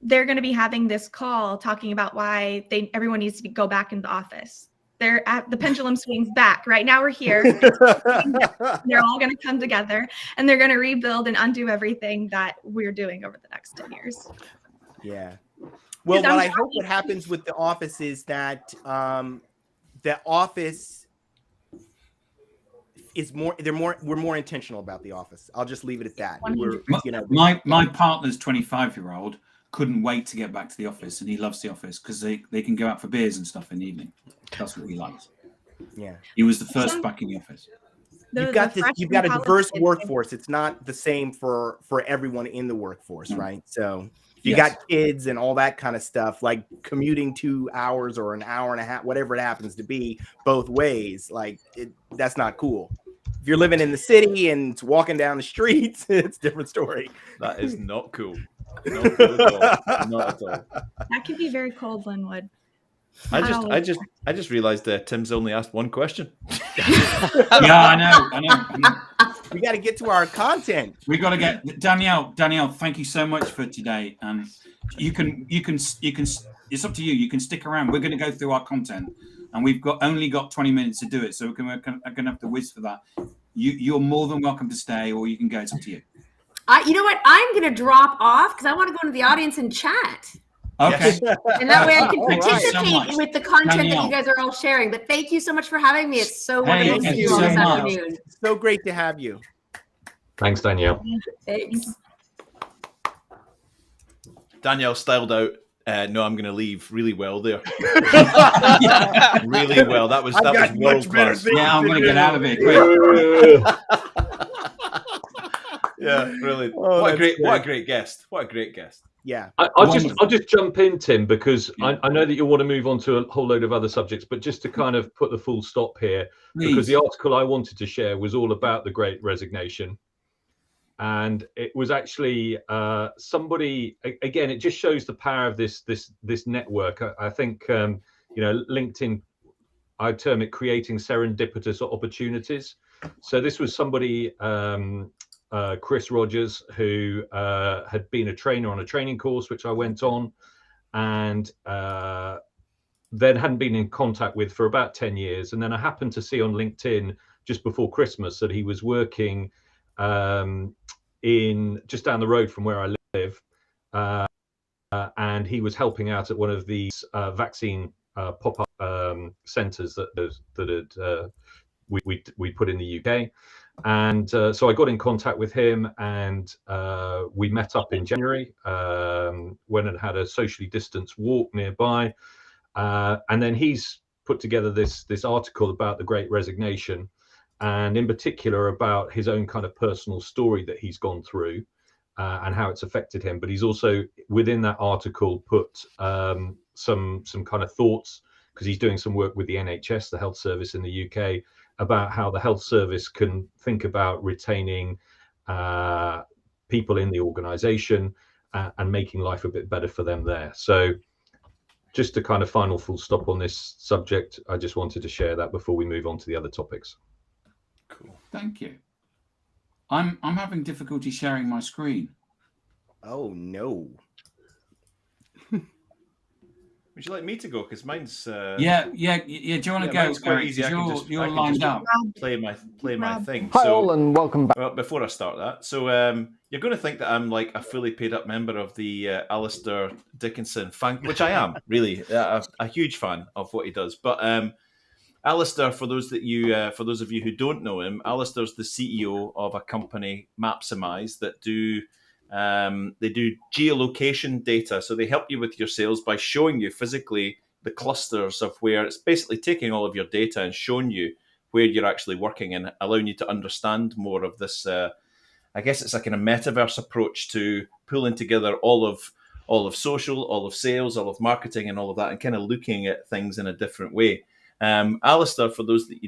They're going to be having this call talking about why everyone needs to go back into the office. The pendulum swings back. Right now we're here. They're all going to come together, and they're going to rebuild and undo everything that we're doing over the next 10 years. Yeah. Well, what I hope what happens with the office is that the office is we're more intentional about the office. I'll just leave it at that. My partner's 25-year-old couldn't wait to get back to the office, and he loves the office because they can go out for beers and stuff in the evening. That's what he likes. Yeah, he was the first back in the office. You've got a diverse workforce. It's not the same for everyone in the workforce, right? So you got kids and all that kind of stuff, like commuting 2 hours or an hour and a half, whatever it happens to be, both ways. Like that's not cool. If you're living in the city and it's walking down the streets, it's a different story. That is not cool. Not cool at all. Not at all. That could be very cold, Linwood. I just realized that Tim's only asked one question. Yeah, I know. We got to get to our content. We got to get Danielle. Thank you so much for today. And you can. It's up to you. You can stick around. We're going to go through our content, and we've only got 20 minutes to do it. So we're going to have to whiz for that. You're more than welcome to stay, or you can go. It's up to you. You know what? I'm going to drop off because I want to go into the audience and chat. Okay. And that way I can participate with the content that you guys are all sharing. But thank you so much for having me. It's so wonderful to see you all this afternoon. So great to have you. Thanks, Danielle. Thanks. Danielle styled out. No, I'm going to leave really well there. Really well. That was world class. Yeah, I'm going to get out of here quick. Yeah, brilliant. What a great guest. What a great guest. Yeah. I'll just jump in, Tim, because I know that you want to move on to a whole load of other subjects, but just to kind of put the full stop here, because the article I wanted to share was all about the Great Resignation. And it was actually somebody, again, it just shows the power of this network. I think, LinkedIn, I term it creating serendipitous opportunities. So this was somebody, Chris Rogers, who had been a trainer on a training course, which I went on, and then hadn't been in contact with for about 10 years. And then I happened to see on LinkedIn just before Christmas that he was working in just down the road from where I live. And he was helping out at one of these vaccine pop-up centres that we put in the UK. And so I got in contact with him, and we met up in January, went and had a socially distanced walk nearby. And then he's put together this article about the Great Resignation, and in particular about his own kind of personal story that he's gone through and how it's affected him. But he's also within that article put some kind of thoughts, because he's doing some work with the NHS, the health service in the UK, about how the health service can think about retaining people in the organisation and making life a bit better for them there. So just a kind of final full stop on this subject. I just wanted to share that before we move on to the other topics. Cool. Thank you. I'm having difficulty sharing my screen. Oh no. Would you like me to go? Because mine's Yeah. Do you want to go? Mine's quite easy. I can just lined up. play my thing. Hi So, all, and welcome back. well, before I start that, so you're going to think that I'm like a fully paid up member of the Alistair Dickinson fan, which I am really a huge fan of what he does. But Alistair, for those of you who don't know him, Alistair's the CEO of a company, Mapsimize, that do geolocation data. So they help you with your sales by showing you physically the clusters of where it's basically taking all of your data and showing you where you're actually working and allowing you to understand more of this. I guess it's like a metaverse approach to pulling together all of social, all of sales, all of marketing, and all of that, and kind of looking at things in a different way. Alistair, for those that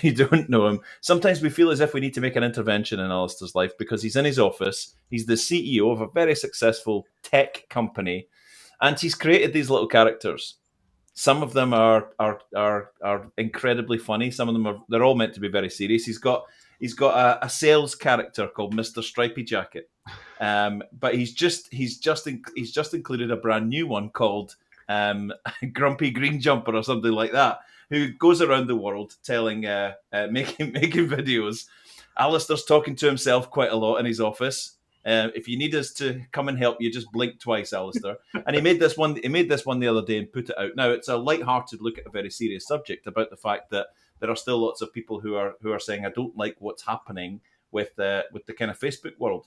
you don't know him, sometimes we feel as if we need to make an intervention in Alistair's life because he's in his office. He's the CEO of a very successful tech company, and he's created these little characters. Some of them are incredibly funny. Some of them they're all meant to be very serious. He's got a sales character called Mr. Stripey Jacket, but he's just included a brand new one called Grumpy Green Jumper or something like that, who goes around the world telling, making videos. Alistair's talking to himself quite a lot in his office. If you need us to come and help you, just blink twice, Alistair. And he made this one the other day and put it out. Now, it's a light-hearted look at a very serious subject about the fact that there are still lots of people who are saying, I don't like what's happening with the kind of Facebook world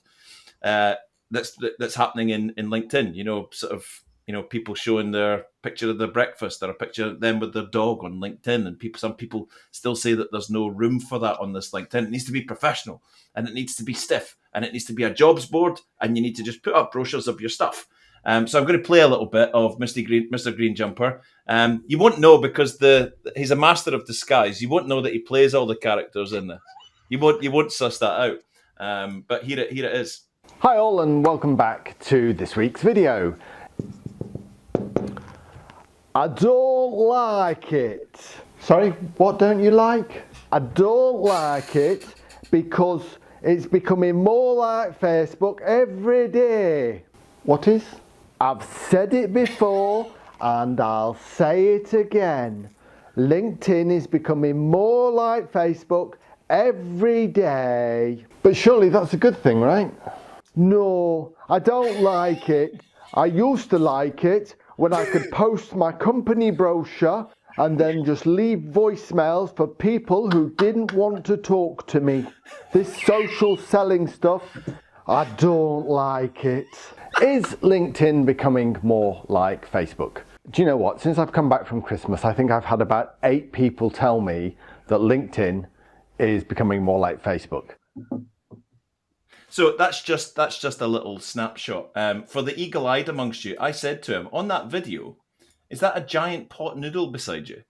that's happening in LinkedIn. You know, sort of, you know, people showing their picture of their breakfast or a picture of them with their dog on LinkedIn, and some people still say that there's no room for that on this LinkedIn. It needs to be professional, and it needs to be stiff, and it needs to be a jobs board, and you need to just put up brochures of your stuff. So I'm going to play a little bit of Mr. Green Jumper. You won't know because he's a master of disguise. You won't know that he plays all the characters in this. You won't suss that out. But here it is. Hi all, and welcome back to this week's video. I don't like it. Sorry, what don't you like? I don't like it because it's becoming more like Facebook every day. What is? I've said it before and I'll say it again. LinkedIn is becoming more like Facebook every day. But surely that's a good thing, right? No, I don't like it. I used to like it when I could post my company brochure and then just leave voicemails for people who didn't want to talk to me. This social selling stuff, I don't like it. Is LinkedIn becoming more like Facebook? Do you know what? Since I've come back from Christmas, I think I've had about 8 people tell me that LinkedIn is becoming more like Facebook. So that's just a little snapshot. For the eagle-eyed amongst you, I said to him, on that video, is that a giant pot noodle beside you?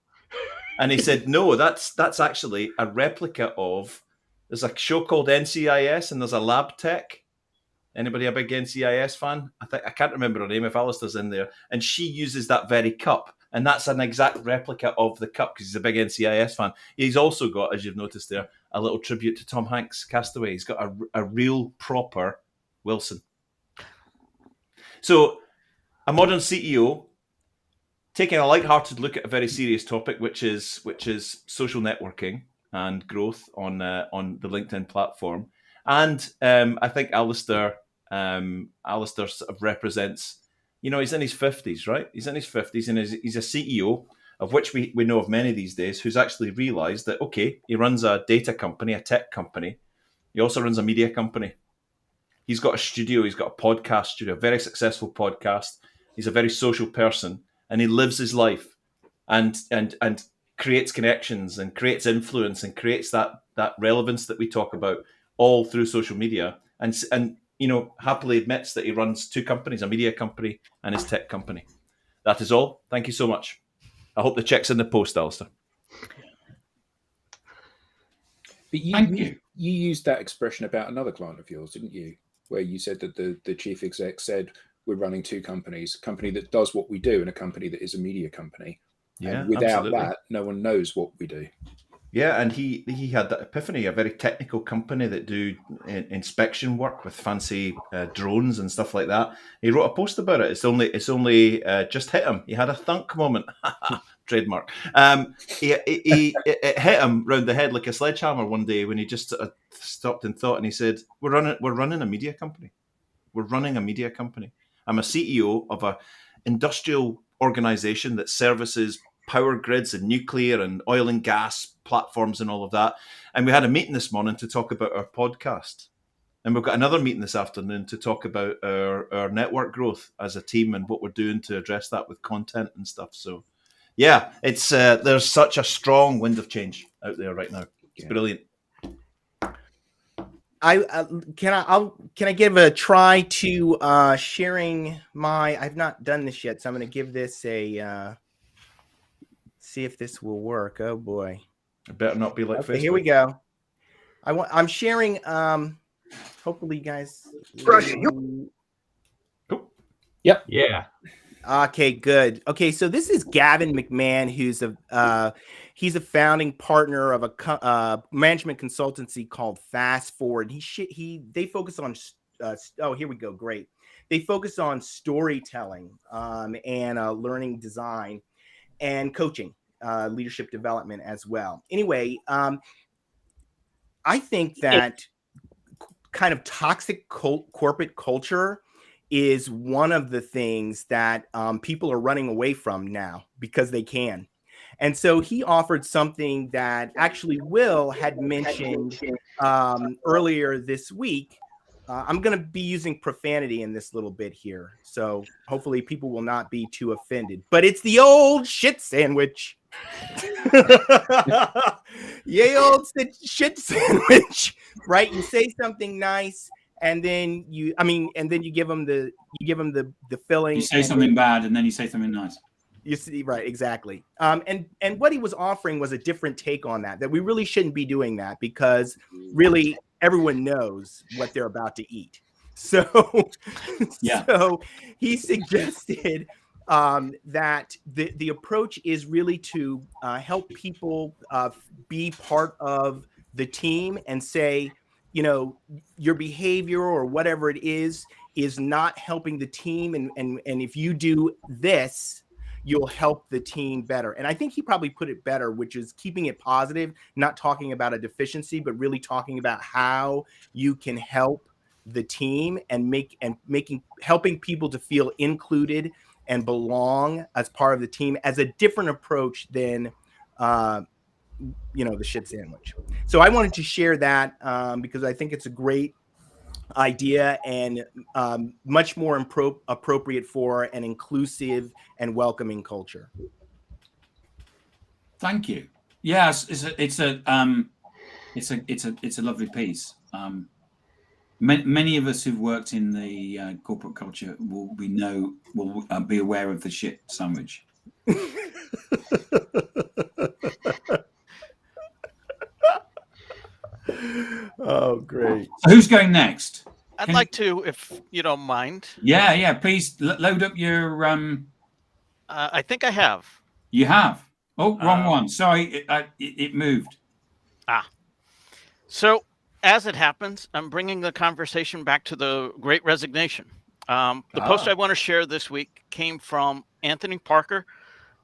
And he said, no, that's actually a replica of, there's a show called NCIS and there's a lab tech. Anybody a big NCIS fan? I can't remember her name if Alistair's in there. And she uses that very cup And that's an exact replica of the cup because he's a big NCIS fan. He's also got, as you've noticed there, a little tribute to Tom Hanks' Castaway. He's got a real proper Wilson. So a modern CEO taking a light-hearted look at a very serious topic, which is social networking and growth on the LinkedIn platform. And I think Alistair sort of represents, he's in his 50s, right? He's in his 50s and he's a CEO, of which we know of many these days, who's actually realized that, okay, he runs a data company, a tech company. He also runs a media company. He's got a studio. He's got a podcast studio, a very successful podcast. He's a very social person and he lives his life and creates connections and creates influence and creates that relevance that we talk about all through social media. And happily admits that he runs two companies, a media company and his tech company. That is all. Thank you so much. I hope the check's in the post, Alistair. But you used that expression about another client of yours, didn't you? Where you said that the chief exec said, we're running two companies, a company that does what we do and a company that is a media company. Yeah, and without absolutely. that, no one knows what we do. Yeah, and he had that epiphany, a very technical company that do inspection work with fancy drones and stuff like that. He wrote a post about it. It's only just hit him. He had a thunk moment. Trademark. It hit him round the head like a sledgehammer one day when he just stopped and thought, and he said, we're running a media company. We're running a media company. I'm a CEO of an industrial organization that services power grids and nuclear and oil and gas platforms and all of that. And we had a meeting this morning to talk about our podcast. And we've got another meeting this afternoon to talk about our network growth as a team and what we're doing to address that with content and stuff. So, yeah, it's there's such a strong wind of change out there right now. It's brilliant. Can I give a try to sharing I've not done this yet, so I'm going to give this a see if this will work. Oh boy, It better not be like Facebook. Here we go. I'm sharing. Hopefully, you guys. Yep. Yeah. Okay, good. Okay, so this is Gavin McMahon, who's he's a founding partner of a management consultancy called Fast Forward. They focus on here we go. Great. They focus on storytelling and learning design and coaching, leadership development as well. Anyway, I think that kind of toxic corporate culture is one of the things that people are running away from now because they can. And so he offered something that actually Will had mentioned earlier this week. I'm going to be using profanity in this little bit here, so hopefully people will not be too offended. But it's the old shit sandwich. Yay, old shit sandwich, right? You say something nice, and then you give them the filling. You say something bad, and then you say something nice. You see, right? Exactly. And what he was offering was a different take on that we really shouldn't be doing that because really everyone knows what they're about to eat. So, yeah. So he suggested that the approach is really to help people be part of the team and say, your behavior or whatever it is not helping the team. And if you do this, you'll help the team better. And I think he probably put it better, which is keeping it positive, not talking about a deficiency, but really talking about how you can help the team and helping people to feel included and belong as part of the team as a different approach than, the shit sandwich. So I wanted to share that because I think it's a great idea and much more appropriate for an inclusive and welcoming culture. Thank you. Yes, it's a lovely piece. Many of us who've worked in the corporate culture will be aware of the shit sandwich. Oh, great. So who's going next? I'd like to, if you don't mind. Yeah. Please load up your. I think I have. You have. Oh, wrong one. Sorry, it moved. So, as it happens, I'm bringing the conversation back to the Great Resignation. The post I want to share this week came from Anthony Parker,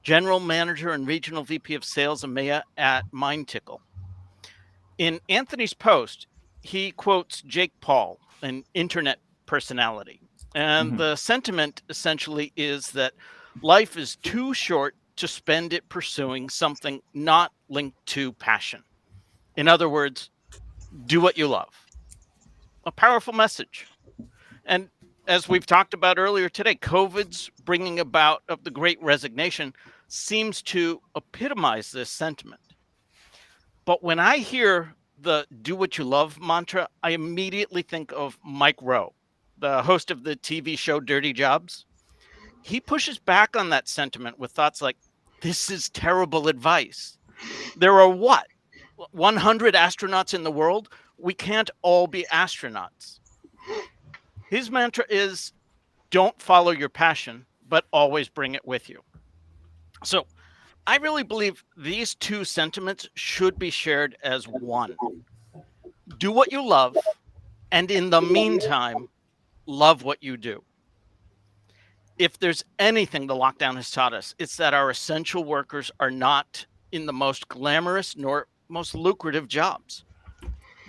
General Manager and Regional VP of Sales EMEA at MindTickle. In Anthony's post, he quotes Jake Paul, an internet personality. And the sentiment essentially is that life is too short to spend it pursuing something not linked to passion. In other words, do what you love. A powerful message. And as we've talked about earlier today, COVID's bringing about of the Great Resignation seems to epitomize this sentiment. But when I hear the do what you love mantra, I immediately think of Mike Rowe, the host of the TV show Dirty Jobs. He pushes back on that sentiment with thoughts like, this is terrible advice. There are 100 astronauts in the world? We can't all be astronauts. His mantra is, don't follow your passion, but always bring it with you. So I really believe these two sentiments should be shared as one. Do what you love, and in the meantime, love what you do. If there's anything the lockdown has taught us, it's that our essential workers are not in the most glamorous nor most lucrative jobs.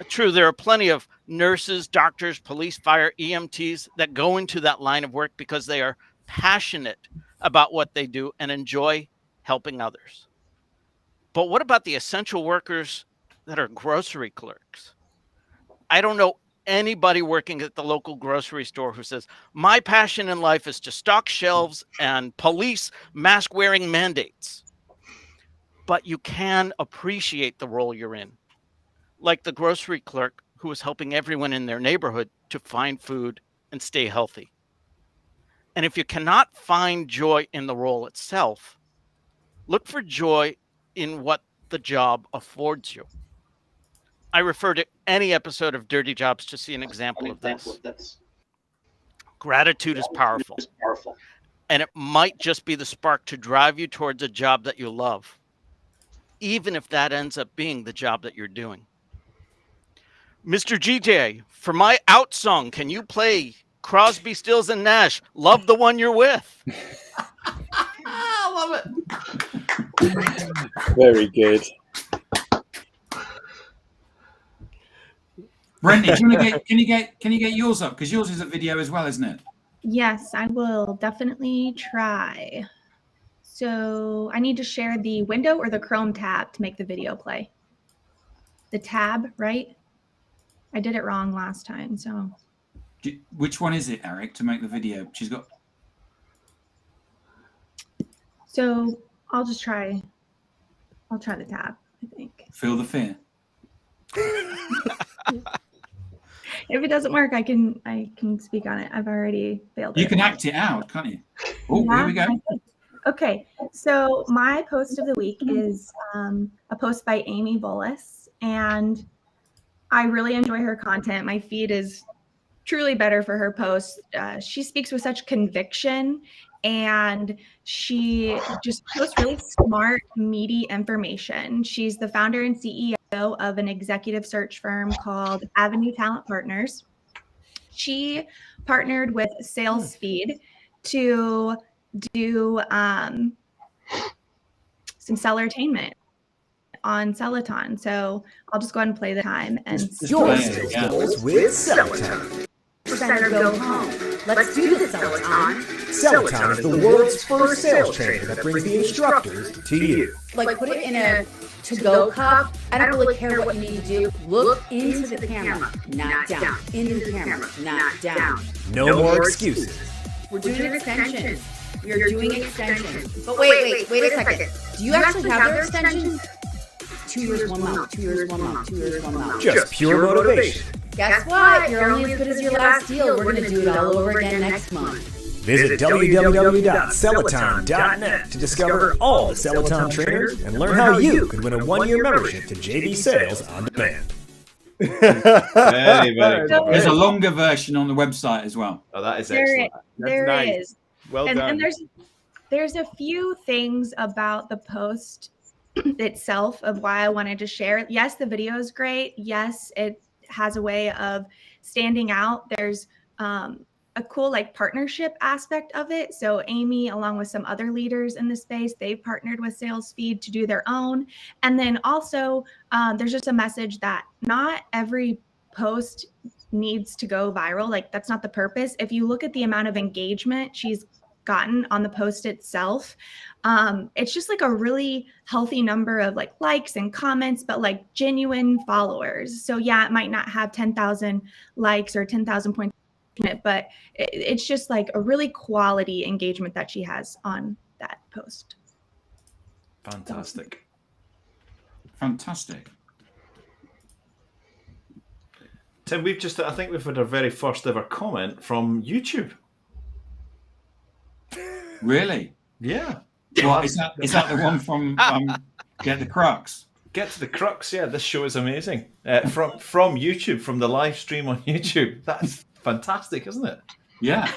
True, there are plenty of nurses, doctors, police, fire, EMTs that go into that line of work because they are passionate about what they do and enjoy helping others. But what about the essential workers that are grocery clerks? I don't know anybody working at the local grocery store who says, my passion in life is to stock shelves and police mask-wearing mandates. But you can appreciate the role you're in, like the grocery clerk who is helping everyone in their neighborhood to find food and stay healthy. And if you cannot find joy in the role itself, look for joy in what the job affords you. I refer to any episode of Dirty Jobs to see an example of this. Gratitude is powerful, and it might just be the spark to drive you towards a job that you love, even if that ends up being the job that you're doing. Mr. GJ, for my out song, can you play Crosby, Stills, and Nash, Love the One You're With? I love it. Very good. Brittany, can you get yours up? Because yours is a video as well, isn't it? Yes, I will definitely try. So I need to share the window or the Chrome tab to make the video play. The tab, right? I did it wrong last time, so. Which one is it, Eric, to make the video? She's got. So I'll try the tab, I think. Feel the fear. If it doesn't work, I can speak on it. I've already failed. You can act it out, can't you? Oh, yeah, here we go. Okay, so my post of the week is a post by Amy Bullis, and I really enjoy her content. My feed is truly better for her posts. She speaks with such conviction, and she just posts really smart, meaty information. She's the founder and CEO of an executive search firm called Avenue Talent Partners. She partnered with SalesFeed to do some sellertainment on Celoton. So I'll just go ahead and play the time and your sales goals with Celoton. Better go home. Let's do the Celoton. Celoton is the world's first sales trainer that brings the instructors to you. Like put it in a to-go cup. I don't really care what you need to do. Look into the camera, not down. Into the camera, not down. No more excuses. We're doing extensions. We are doing extensions. But wait a second. Do you actually have their extensions? 2 years, 1 month. 2 years, 1 month. 2 years, 1 month. Just pure motivation. Guess what? You're only as good as your last deal. We're going to do it all over again next month. Visit www.celoton.net to discover all the Celoton trainers and learn how you could win a 1-year membership to JD Sales on Demand. Very, very good. There's a longer version on the website as well. Oh, that is excellent. There is. Well done. And there's a few things about the post itself of why I wanted to share. Yes, the video is great. Yes, it has a way of standing out. There's a cool like partnership aspect of it. So Amy, along with some other leaders in the space, they've partnered with SalesFeed to do their own. And then also there's just a message that not every post needs to go viral. Like that's not the purpose. If you look at the amount of engagement she's gotten on the post itself, it's just like a really healthy number of like likes and comments, but like genuine followers. So yeah, it might not have 10,000 likes or 10,000 points, but it's just like a really quality engagement that she has on that post. Fantastic. Tim, I think we've had our very first ever comment from YouTube. Really? Yeah. Well, is that the one from Get the Crux? Get to the crux, yeah. This show is amazing. From YouTube, from the live stream on YouTube. That's fantastic, isn't it? Yeah,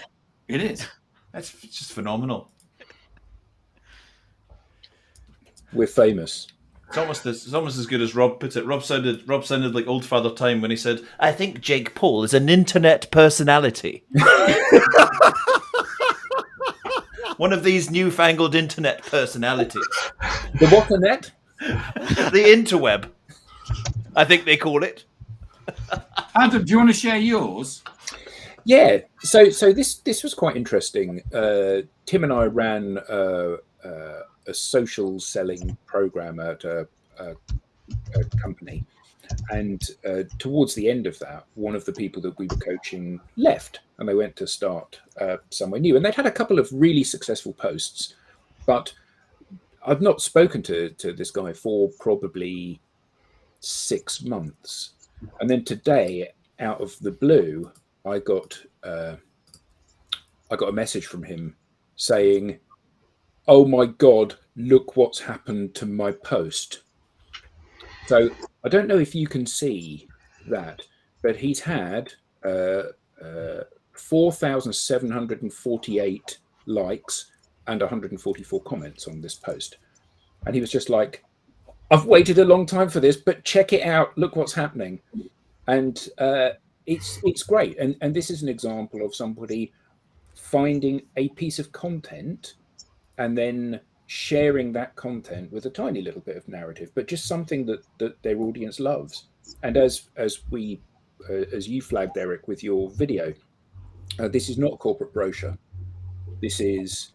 it is. It's just phenomenal. We're famous. It's almost as good as Rob put it. Rob sounded like old Father Time when he said, "I think Jake Paul is an internet personality." One of these newfangled internet personalities. The what's-a-net? The interweb, I think they call it. Adam, do you want to share yours? Yeah. So this was quite interesting. Tim and I ran a social selling program at a company, and towards the end of that, one of the people that we were coaching left, and they went to start somewhere new. And they'd had a couple of really successful posts, but I've not spoken to this guy for probably 6 months. And then today, out of the blue, I got a message from him saying, "Oh my God, look what's happened to my post." So I don't know if you can see that, but he's had 4,748 likes and 144 comments on this post. And he was just like, "I've waited a long time for this, but check it out. Look what's happening." And it's great. And this is an example of somebody finding a piece of content and then sharing that content with a tiny little bit of narrative, but just something that their audience loves. And as you flagged, Eric, with your video, this is not a corporate brochure. This is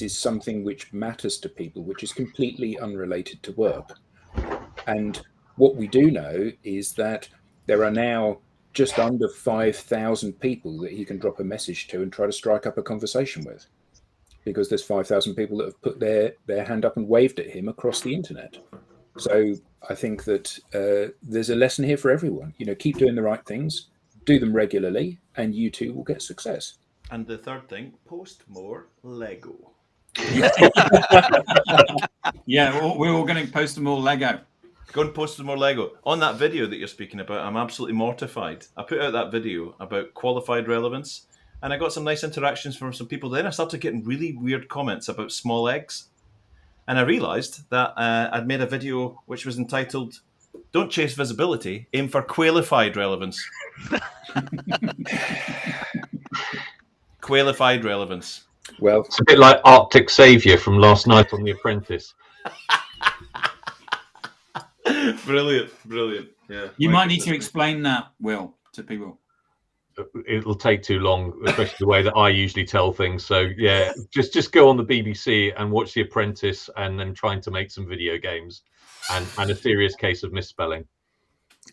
something which matters to people, which is completely unrelated to work. And what we do know is that there are now just under 5,000 people that he can drop a message to and try to strike up a conversation with, because there's 5,000 people that have put their hand up and waved at him across the internet. So I think that there's a lesson here for everyone. Keep doing the right things, do them regularly, and you too will get success. And the third thing, post more Lego. Yeah, we're all going to post more Lego. Go and post some more Lego. On that video that you're speaking about, I'm absolutely mortified. I put out that video about qualified relevance, and I got some nice interactions from some people. Then I started getting really weird comments about small eggs. And I realised that I'd made a video which was entitled, "Don't Chase Visibility, Aim for Qualified Relevance." Qualified relevance. Well, it's a bit like Arctic Saviour from last night on The Apprentice. Brilliant. Yeah. You might need to explain that, Will, to people. It'll take too long, especially the way that I usually tell things. So yeah, just go on the BBC and watch The Apprentice, and then trying to make some video games, and a serious case of misspelling.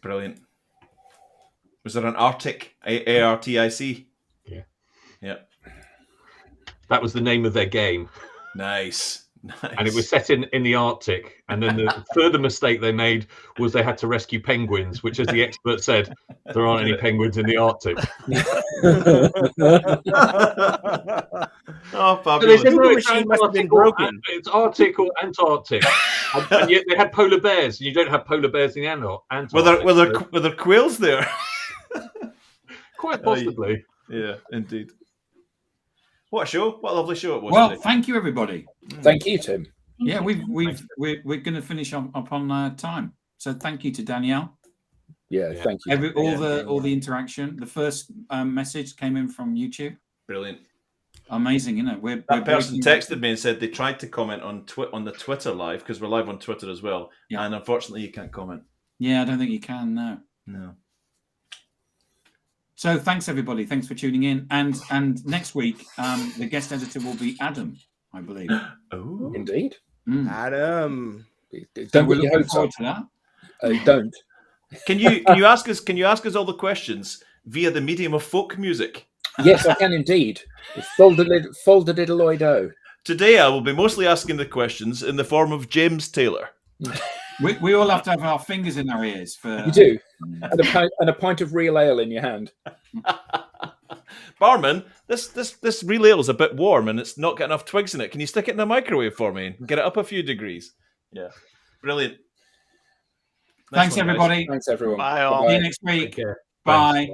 Brilliant. Was there an Arctic? ARTIC? Yeah. That was the name of their game. Nice. And it was set in the Arctic. And then the further mistake they made was they had to rescue penguins, which, as the expert said, there aren't any penguins in the Arctic. Oh, fabulous. The machine must have been broken. It's Arctic or Antarctic. And yet they had polar bears, and you don't have polar bears in the Antarctic. Were there quails there? Quite possibly. Yeah, indeed. What a show! What a lovely show it was. Well, today. thank you, everybody. Thank you, Tim. Yeah, we're going to finish up on time. So thank you to Danielle. Yeah, thank you. All the interaction. The first message came in from YouTube. Brilliant. Amazing, isn't it? That person texted me and said they tried to comment on the Twitter live, because we're live on Twitter as well, and unfortunately you can't comment. Yeah, I don't think you can. No. So thanks, everybody. Thanks for tuning in. And next week, the guest editor will be Adam, I believe. Oh, indeed. Adam. So we're looking forward to that. Don't. Can you ask us? Can you ask us all the questions via the medium of folk music? Yes, I can indeed. Foldadiddle-oido. Today, I will be mostly asking the questions in the form of James Taylor. We all have to have our fingers in our ears for. You do, and a pint of real ale in your hand. Barman, this real ale is a bit warm and it's not got enough twigs in it. Can you stick it in a microwave for me and get it up a few degrees? Yeah, brilliant. Thanks, everybody. Thanks, everyone. Bye all. See you next week. Take care. Bye. Thanks.